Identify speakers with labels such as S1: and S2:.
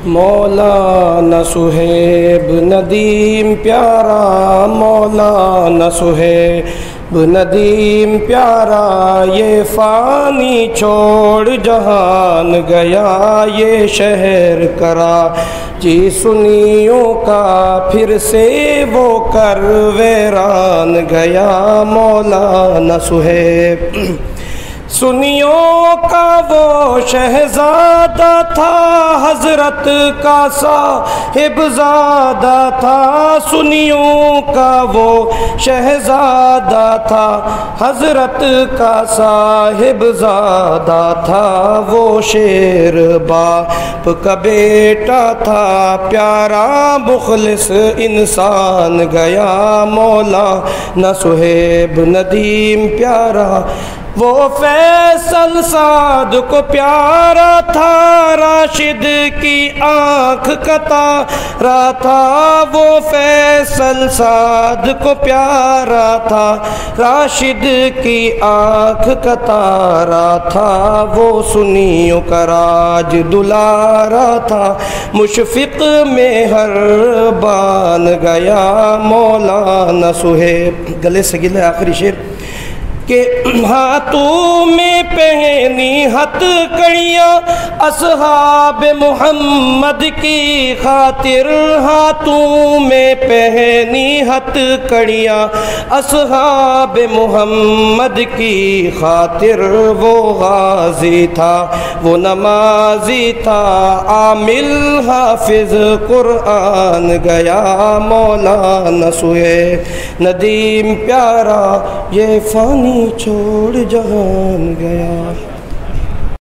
S1: मौलाना सुहेब नदीम प्यारा, मौलाना सुहेब नदीम प्यारा, ये फ़ानी छोड़ जहान गया, ये शहर करा जी सुनियों का फिर से वो कर वैरान गया। मौलाना सुहेब सुनियों का वो शहजादा था, हजरत का साहिबजादा था। सुनियों का वो शहजादा था, हजरत का साहिबजादा था। वो शेर बाप का बेटा था, प्यारा मुखलिस इंसान गया। मौलाना सुहेब नदीम प्यारा, वो फैसल साद को प्यारा था, राशिद की आँख का तारा था। वो फैसल साद को प्यारा था, राशिद की आँख का तारा था। वो सुनियों का राज दुलारा था, मुशफ़िक़ में हर बान गया। मौलाना सुहेब गले से गिले आखिरी शेर के हाथों में पहनी हथकड़ियाँ असहाब मोहम्मद की खातिर, हाथों में पहनी हथकड़ियाँ असहाब मोहम्मद की खातिर। वो गाजी था, वो नमाजी था, आमिल हाफिज कुरान गया। मौलाना सुहेब नदीम प्यारा, ये फ़ानी छोड़ जहान गया।